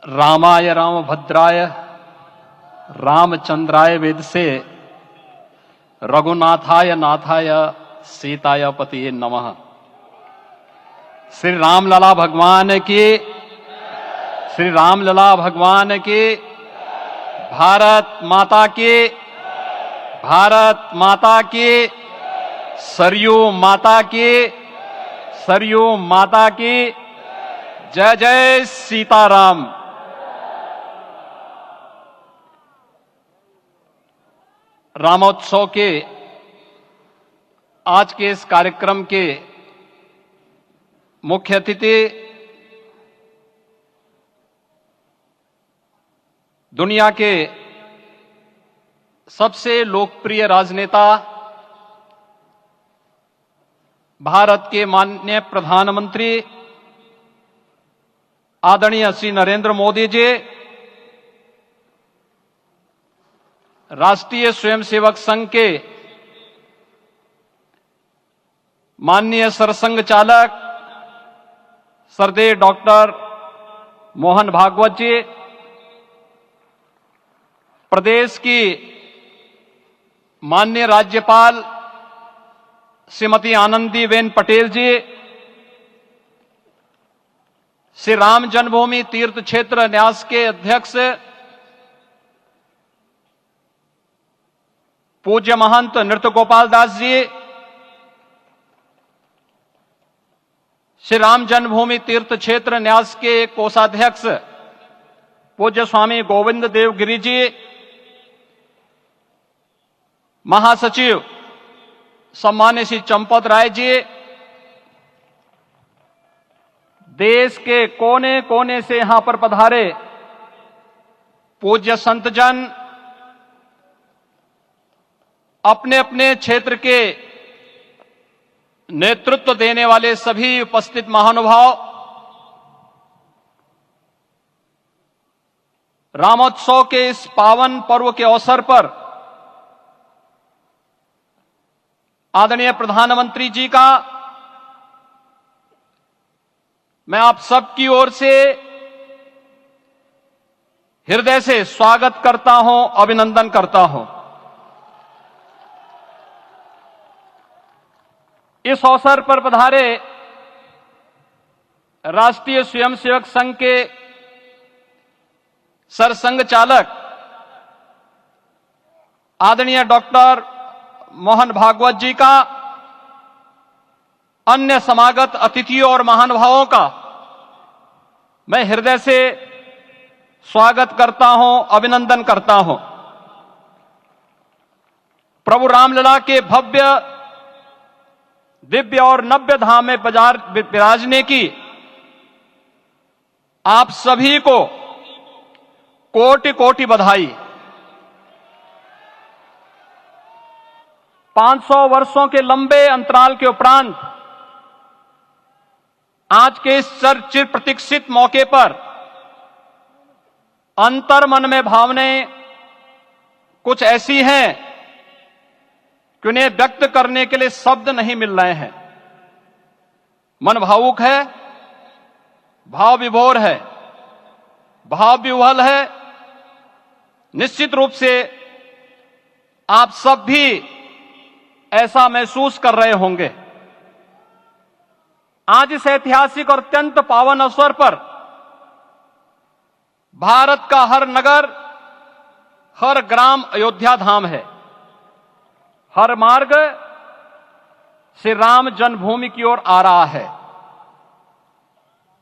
रामाय रामभद्राय रामचंद्राय वेदसे रघुनाथाय नाथाय सीताय पतिये नमः। श्री रामलला भगवान की, श्री रामलला भगवान की, भारत माता की, भारत माता की, सरयू माता की, सरयू माता की, जय जय सीताराम। रामोत्सव के आज के इस कार्यक्रम के मुख्य अतिथि दुनिया के सबसे लोकप्रिय राजनेता भारत के माननीय प्रधानमंत्री आदरणीय श्री नरेंद्र मोदी जी, राष्ट्रीय स्वयंसेवक संघ के माननीय सरसंघ चालक श्रद्धेय डॉक्टर मोहन भागवत जी, प्रदेश की माननीय राज्यपाल श्रीमती आनंदीबेन पटेल जी, श्री राम जन्मभूमि तीर्थ क्षेत्र न्यास के अध्यक्ष पूज्य महंत नृत्य गोपाल दास जी, श्री राम जन्मभूमि तीर्थ क्षेत्र न्यास के कोषाध्यक्ष पूज्य स्वामी गोविंद देव गिरि जी, महासचिव सम्मान्य श्री चंपत राय जी, देश के कोने कोने से यहां पर पधारे पूज्य संतजन, अपने अपने क्षेत्र के नेतृत्व देने वाले सभी उपस्थित महानुभाव, रामोत्सव के इस पावन पर्व के अवसर पर आदरणीय प्रधानमंत्री जी का मैं आप सबकी ओर से हृदय से स्वागत करता हूं, अभिनंदन करता हूं। इस अवसर पर पधारे राष्ट्रीय स्वयंसेवक संघ के सरसंघ चालक आदरणीय डॉक्टर मोहन भागवत जी का, अन्य समागत अतिथियों और महानुभावों का मैं हृदय से स्वागत करता हूं, अभिनंदन करता हूं। प्रभु रामलला के भव्य दिव्य और नव्य धाम में विराजने की आप सभी को कोटि कोटि बधाई। 500 वर्षों के लंबे अंतराल के उपरांत आज के इस चिर प्रतीक्षित मौके पर अंतर मन में भावनाएं कुछ ऐसी हैं कि उन्हें व्यक्त करने के लिए शब्द नहीं मिल रहे हैं। मन भावुक है, भाव विभोर है, भाव विह्वल है। निश्चित रूप से आप सब भी ऐसा महसूस कर रहे होंगे। आज इस ऐतिहासिक और अत्यंत पावन अवसर पर भारत का हर नगर, हर ग्राम अयोध्या धाम है। हर मार्ग श्री राम जन्मभूमि की ओर आ रहा है।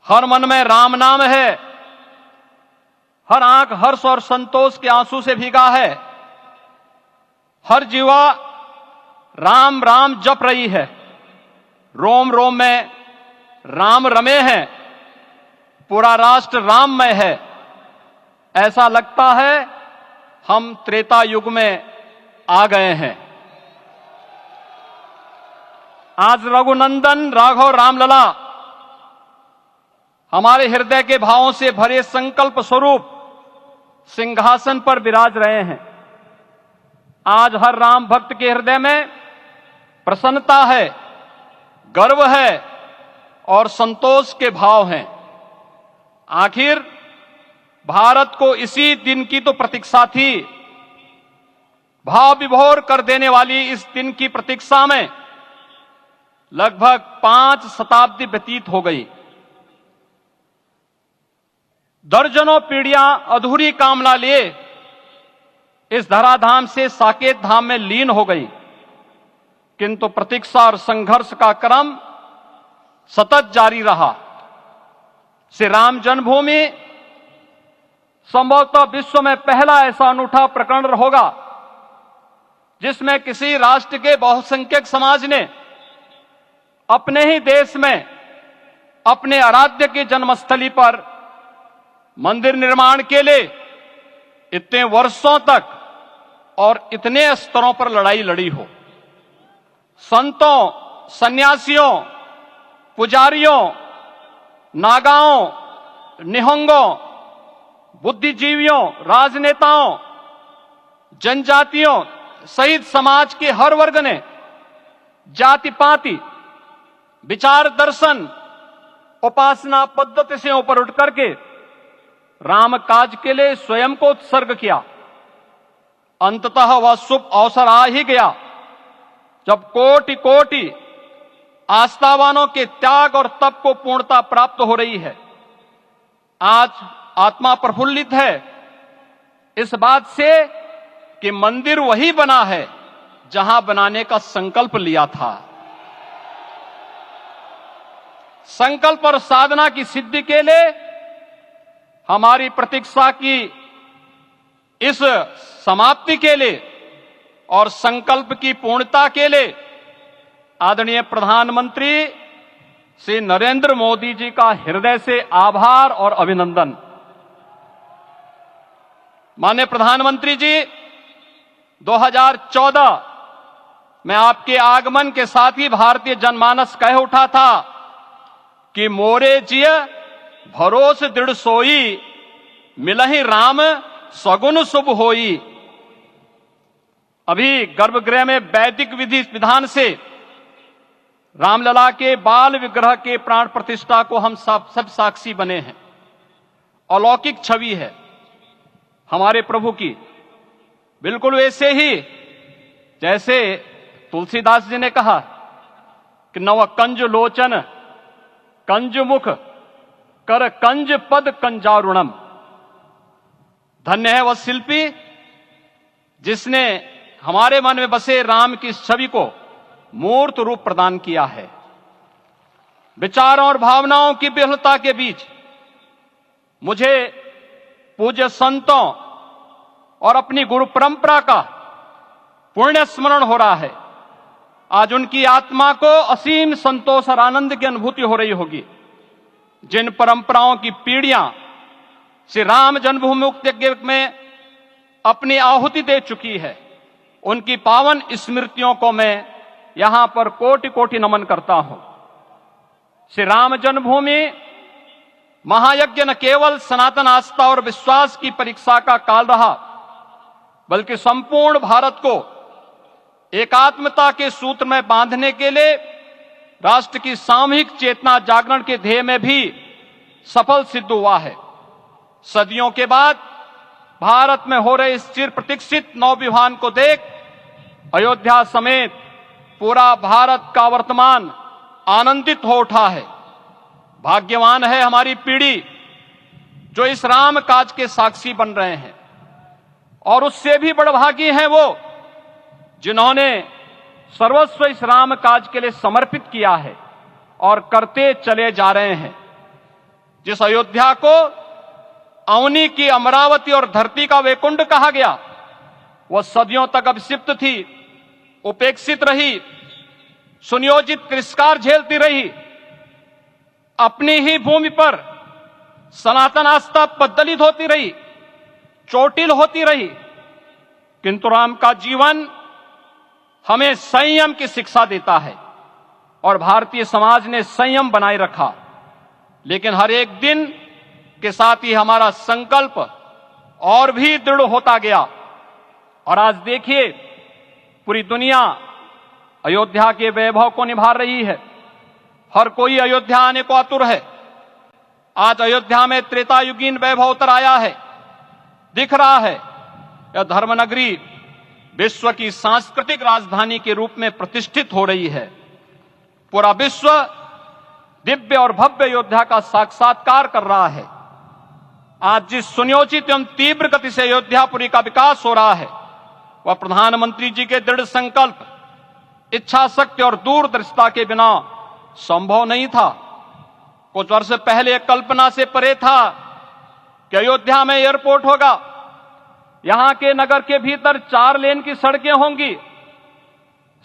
हर मन में राम नाम है, हर आंख हर्ष और संतोष के आंसू से भीगा है। हर जीवा राम राम जप रही है, रोम रोम में राम रमे हैं, पूरा राष्ट्र राममय है। ऐसा लगता है हम त्रेता युग में आ गए हैं। आज रघुनंदन राघव रामलला हमारे हृदय के भावों से भरे संकल्प स्वरूप सिंहासन पर विराज रहे हैं। आज हर राम भक्त के हृदय में प्रसन्नता है, गर्व है और संतोष के भाव हैं। आखिर भारत को इसी दिन की तो प्रतीक्षा थी। भाव विभोर कर देने वाली इस दिन की प्रतीक्षा में लगभग 5 शताब्दी व्यतीत हो गई। दर्जनों पीढ़ियां अधूरी कामना लिए इस धराधाम से साकेत धाम में लीन हो गई, किंतु प्रतीक्षा और संघर्ष का क्रम सतत जारी रहा। श्री राम जन्मभूमि संभवतः विश्व में पहला ऐसा अनूठा प्रकरण होगा जिसमें किसी राष्ट्र के बहुसंख्यक समाज ने अपने ही देश में अपने आराध्य की जन्मस्थली पर मंदिर निर्माण के लिए इतने वर्षों तक और इतने स्तरों पर लड़ाई लड़ी हो। संतों, सन्यासियों, पुजारियों, नागाओं, निहंगों, बुद्धिजीवियों, राजनेताओं, जनजातियों सहित समाज के हर वर्ग ने जाति पाति, विचार दर्शन, उपासना पद्धति से ऊपर उठ करके राम काज के लिए स्वयं को उत्सर्ग किया। अंततः वह शुभ अवसर आ ही गया जब कोटि कोटि आस्थावानों के त्याग और तप को पूर्णता प्राप्त हो रही है। आज आत्मा प्रफुल्लित है इस बात से कि मंदिर वही बना है जहां बनाने का संकल्प लिया था। संकल्प और साधना की सिद्धि के लिए हमारी प्रतीक्षा की इस समाप्ति के लिए और संकल्प की पूर्णता के लिए आदरणीय प्रधानमंत्री श्री नरेंद्र मोदी जी का हृदय से आभार और अभिनंदन। माननीय प्रधानमंत्री जी, 2014 में आपके आगमन के साथ ही भारतीय जनमानस कह उठा था कि मोरे जिय भरोस दृढ़ सोई, मिलहि राम सगुन शुभ होई। अभी गर्भगृह में वैदिक विधि विधान से रामलला के बाल विग्रह के प्राण प्रतिष्ठा को हम सब साक्षी बने हैं। अलौकिक छवि है हमारे प्रभु की, बिल्कुल वैसे ही जैसे तुलसीदास जी ने कहा कि नव कंज लोचन कंज मुख कर कंज पद कंजारुणम। धन्य है वह शिल्पी जिसने हमारे मन में बसे राम की छवि को मूर्त रूप प्रदान किया है। विचारों और भावनाओं की विहलता के बीच मुझे पूज्य संतों और अपनी गुरु परंपरा का पुण्य स्मरण हो रहा है। आज उनकी आत्मा को असीम संतोष और आनंद की अनुभूति हो रही होगी। जिन परंपराओं की पीढ़ियां श्री राम जन्मभूमि मुक्ति यज्ञ में अपनी आहुति दे चुकी है, उनकी पावन स्मृतियों को मैं यहां पर कोटि कोटि नमन करता हूं। श्री राम जन्मभूमि महायज्ञ न केवल सनातन आस्था और विश्वास की परीक्षा का काल रहा, बल्कि संपूर्ण भारत को एकात्मता के सूत्र में बांधने के लिए राष्ट्र की सामूहिक चेतना जागरण के ध्येय में भी सफल सिद्ध हुआ है। सदियों के बाद भारत में हो रहे इस चिर प्रतीक्षित नवविवाह को देख अयोध्या समेत पूरा भारत का वर्तमान आनंदित हो उठा है। भाग्यवान है हमारी पीढ़ी जो इस राम काज के साक्षी बन रहे हैं, और उससे भी बड़भागी हैं वो जिन्होंने सर्वस्व इस राम काज के लिए समर्पित किया है और करते चले जा रहे हैं। जिस अयोध्या को अवनी की अमरावती और धरती का वैकुंठ कहा गया, वह सदियों तक अभिषिप्त थी, उपेक्षित रही, सुनियोजित तिरस्कार झेलती रही। अपनी ही भूमि पर सनातन आस्था पद्दलित होती रही, चोटिल होती रही, किंतु राम का जीवन हमें संयम की शिक्षा देता है और भारतीय समाज ने संयम बनाए रखा। लेकिन हर एक दिन के साथ ही हमारा संकल्प और भी दृढ़ होता गया, और आज देखिए पूरी दुनिया अयोध्या के वैभव को निभा रही है। हर कोई अयोध्या आने को आतुर है। आज अयोध्या में त्रेतायुगीन वैभव उतर आया है। दिख रहा है यह धर्मनगरी विश्व की सांस्कृतिक राजधानी के रूप में प्रतिष्ठित हो रही है। पूरा विश्व दिव्य और भव्य अयोध्या का साक्षात्कार कर रहा है। आज जिस सुनियोजित एवं तीव्र गति से अयोध्यापुरी का विकास हो रहा है वह प्रधानमंत्री जी के दृढ़ संकल्प, इच्छा शक्ति और दूरदर्शिता के बिना संभव नहीं था। कुछ वर्ष पहले कल्पना से परे था कि अयोध्या में एयरपोर्ट होगा, यहां के नगर के भीतर 4 लेन की सड़कें होंगी,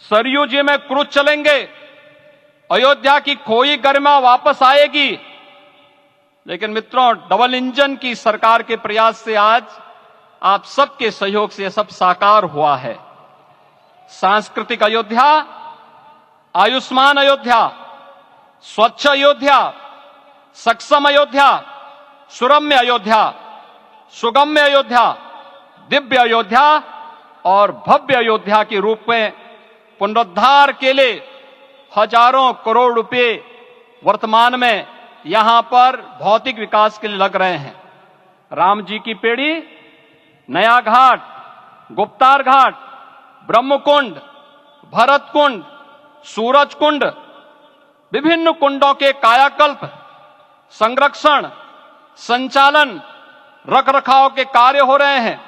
सरयू जी में क्रूज चलेंगे, अयोध्या की खोई गरिमा वापस आएगी। लेकिन मित्रों, डबल इंजन की सरकार के प्रयास से आज आप सबके सहयोग से यह सब साकार हुआ है। सांस्कृतिक अयोध्या, आयुष्मान अयोध्या, स्वच्छ अयोध्या, सक्षम अयोध्या, सुरम्य अयोध्या, सुगम्य अयोध्या, दिव्य अयोध्या और भव्य अयोध्या के रूप में पुनरुद्धार के लिए हजारों करोड़ रुपए वर्तमान में यहां पर भौतिक विकास के लिए लग रहे हैं। राम जी की पेड़ी, नया घाट, गुप्तार घाट, ब्रह्मकुंड, भरत कुंड, सूरज कुंड, विभिन्न कुंडों के कायाकल्प, संरक्षण, संचालन, रखरखाव के कार्य हो रहे हैं।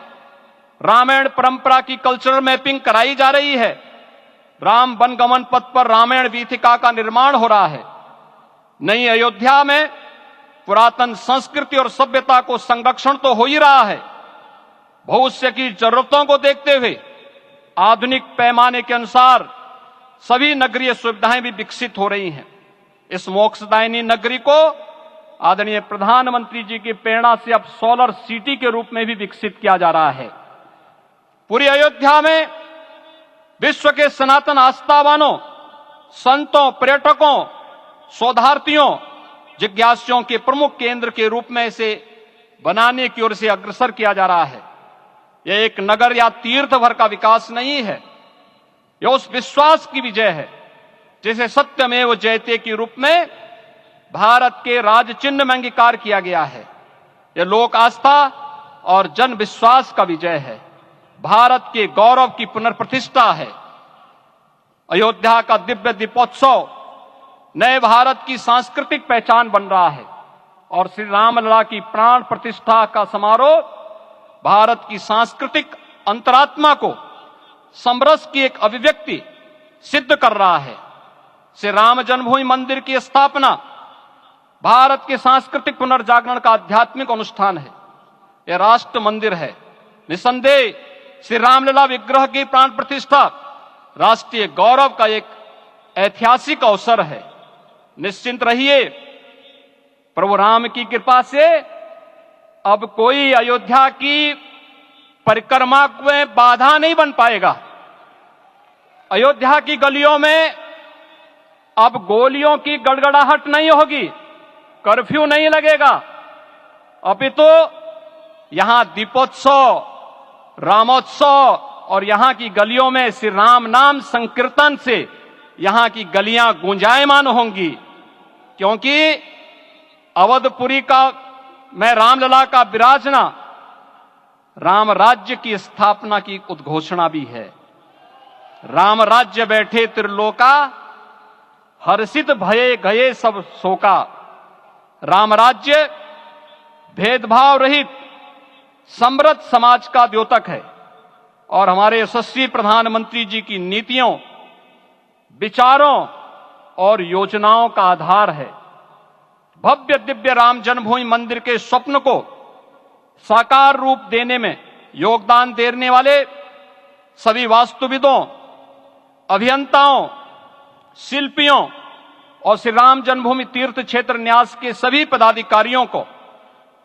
रामायण परंपरा की कल्चरल मैपिंग कराई जा रही है। राम वनगमन पथ पर रामायण वीथिका का निर्माण हो रहा है। नई अयोध्या में पुरातन संस्कृति और सभ्यता को संरक्षण तो हो ही रहा है, भविष्य की जरूरतों को देखते हुए आधुनिक पैमाने के अनुसार सभी नगरीय सुविधाएं भी विकसित हो रही हैं। इस मोक्षदायिनी नगरी को आदरणीय प्रधानमंत्री जी की प्रेरणा से अब सोलर सिटी के रूप में भी विकसित किया जा रहा है। पूरी अयोध्या में विश्व के सनातन आस्थावानों, संतों, पर्यटकों, शोधार्थियों, जिज्ञासुओं के प्रमुख केंद्र के रूप में इसे बनाने की ओर से अग्रसर किया जा रहा है। यह एक नगर या तीर्थ भर का विकास नहीं है, यह उस विश्वास की विजय है जिसे सत्यमेव जयते के रूप में भारत के राज चिन्ह में अंगीकार किया गया है। यह लोक आस्था और जन विश्वास का विजय है, भारत के गौरव की पुनर्प्रतिष्ठा है। अयोध्या का दिव्य दीपोत्सव नए भारत की सांस्कृतिक पहचान बन रहा है और श्री रामलला की प्राण प्रतिष्ठा का समारोह भारत की सांस्कृतिक अंतरात्मा को समरस की एक अभिव्यक्ति सिद्ध कर रहा है। श्री राम जन्मभूमि मंदिर की स्थापना भारत के सांस्कृतिक पुनर्जागरण का आध्यात्मिक अनुष्ठान है। यह राष्ट्र मंदिर है। निसंदेह श्री रामलला विग्रह की प्राण प्रतिष्ठा राष्ट्रीय गौरव का एक ऐतिहासिक अवसर है। निश्चिंत रहिए, प्रभु राम की कृपा से अब कोई अयोध्या की परिक्रमा में बाधा नहीं बन पाएगा। अयोध्या की गलियों में अब गोलियों की गड़गड़ाहट नहीं होगी, कर्फ्यू नहीं लगेगा। अपितु यहां दीपोत्सव, रामोत्सव और यहां की गलियों में श्री राम नाम संकीर्तन से यहां की गलियां गुंजायमान होंगी, क्योंकि अवधपुरी का मैं रामलला का विराजना राम राज्य की स्थापना की उद्घोषणा भी है। राम राज्य बैठे त्रिलोका, हर्षित भये गए सब शोका। राम राज्य भेदभाव रहित समृद्ध समाज का द्योतक है और हमारे यशस्वी प्रधानमंत्री जी की नीतियों, विचारों और योजनाओं का आधार है। भव्य दिव्य राम जन्मभूमि मंदिर के स्वप्न को साकार रूप देने में योगदान देने वाले सभी वास्तुविदों, अभियंताओं, शिल्पियों और श्री राम जन्मभूमि तीर्थ क्षेत्र न्यास के सभी पदाधिकारियों को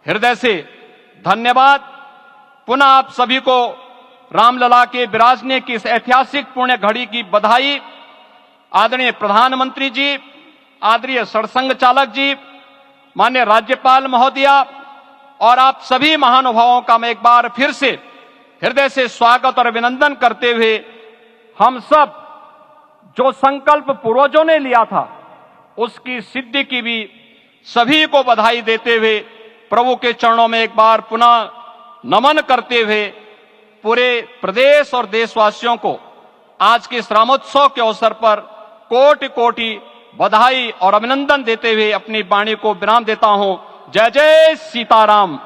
हृदय से धन्यवाद। पुनः आप सभी को रामलला के विराजने की इस ऐतिहासिक पुण्य घड़ी की बधाई। आदरणीय प्रधानमंत्री जी, आदरणीय सरसंघ चालक जी, माननीय राज्यपाल महोदया और आप सभी महानुभावों का मैं एक बार फिर से हृदय से स्वागत और अभिनंदन करते हुए हम सब जो संकल्प पूर्वजों ने लिया था उसकी सिद्धि की भी सभी को बधाई देते हुए प्रभु के चरणों में एक बार पुनः नमन करते हुए पूरे प्रदेश और देशवासियों को आज के इस रामोत्सव के अवसर पर कोटि कोटि बधाई और अभिनंदन देते हुए अपनी वाणी को विराम देता हूं। जय जय सीताराम।